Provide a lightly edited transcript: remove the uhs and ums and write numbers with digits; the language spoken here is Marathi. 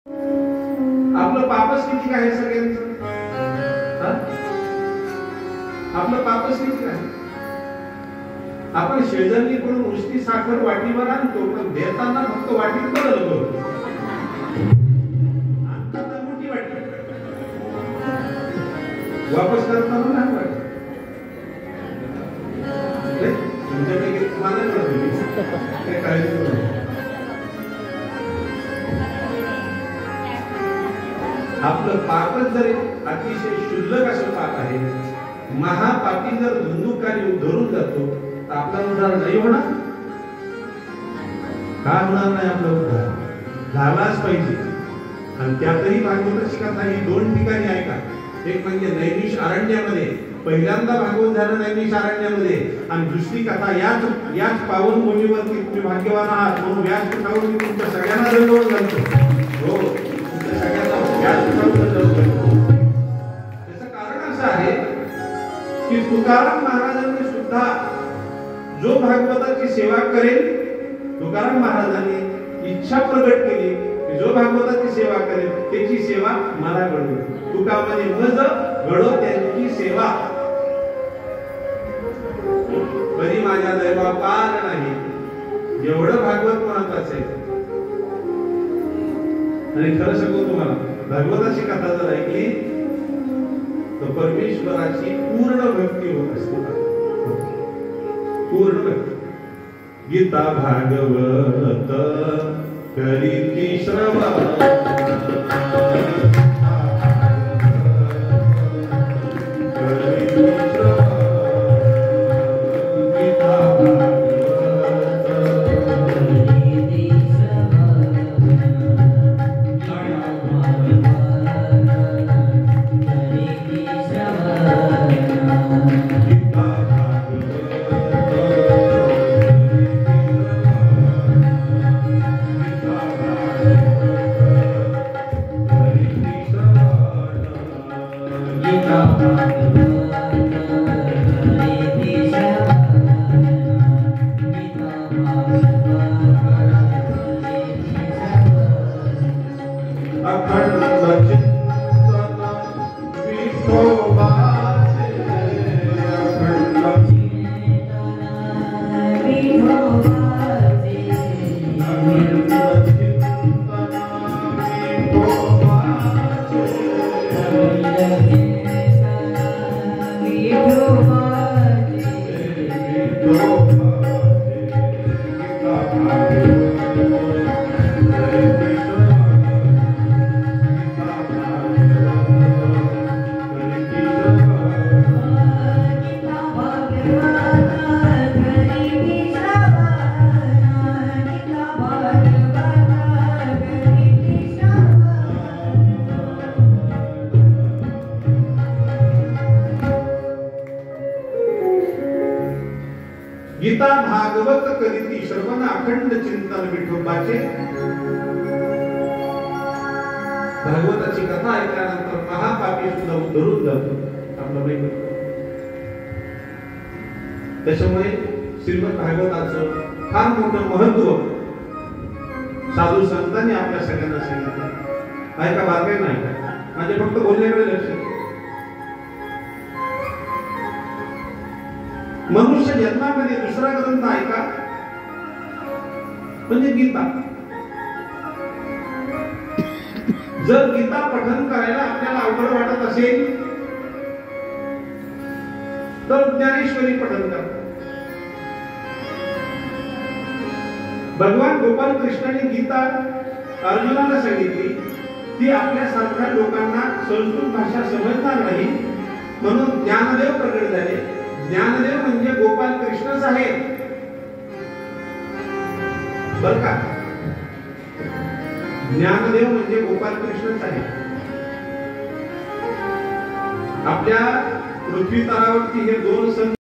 आपलं पापच किती आहे सगळ्यांचं? आपलं पापच किती आहे? आपण शेजारीकडून नुसती साखर वाटीवर आणतो, पण देताना फक्त वाटीत बदलतो. आणताना मोठी वाटी, वापस करताना लहान वाटी. तुमच्यापैकी तुम्हाला काय काळजी करू नका. आपलं पापच जर अतिशय शुल्लक असं पाप आहे, महापापी जर धुंदुकाने धरून जातो, तर आपला उद्धार नाही होणार. का होणार नाही? आपला उद्धार झालाच पाहिजे. आणि त्यातही भागवताची कथा ही दोन ठिकाणी आहे का. एक म्हणजे नैमिष अरण्यामध्ये, पहिल्यांदा भागवत झालं नैमिष अरण्यामध्ये, आणि दुसरी कथा याच पावन भूमीवरती तुम्ही भाग्यवान आहात म्हणून व्यास पीठावर मी तुमच्या सगळ्यांना दंडवत घालतो. हो, तुमच्या सगळ्यांना व्यास पीठावर दंडवत घालतो. त्याचं कारण असं आहे की तुकाराम महाराजांनी सुद्धा जो भागवताची सेवा करेल, तुकाराम महाराजांनी इच्छा प्रगट केली की जो भागवताची सेवा करेल त्याची सेवा मला घडो. तुका म्हणे मज घडो त्यांची सेवा, कधी माझ्या दैवा पार नाही. एवढं भागवत महत्वाचं आहे. आणि खरं सांगू तुम्हाला, भागवताची कथा जर ऐकली तर परमेश्वराची पूर्ण भक्ती होत असते. पूर्ण भक्ती. गीता भागवत करीती श्रवण, गीता भागवत करीती श्रवण अखंड चिंतन विठोबाचे. भागवताची कथा ऐकल्यानंतर महापापी सुद्धा उद्धरून जातो. आपलं माहिती. त्याच्यामुळे श्रीमद भागवताचं फार मोठं महत्व साधू संतांनी आपल्या सगळ्यांना सांगितलं. ऐका, बारकाई नाही का, माझे फक्त बोलण्याकडे लक्ष द्या. मनुष्य जन्मामध्ये दुसरा ग्रंथ ऐका म्हणजे गीता. जर गीता पठन करायला आपल्याला अवघड वाटत असेल तर ज्ञानेश्वरी पठन करा. भगवान गोपाल कृष्णाने गीता अर्जुनाला सांगितली. ती आपल्यासारख्या लोकांना संस्कृत भाषा समजणार नाही म्हणून ज्ञानदेव प्रकट झाले. ज्ञानदेव म्हणजे गोपाल कृष्णच आहे बर का. ज्ञानदेव म्हणजे गोपाल कृष्णच आहे. आपल्या पृथ्वी तलावरती हे दोन संत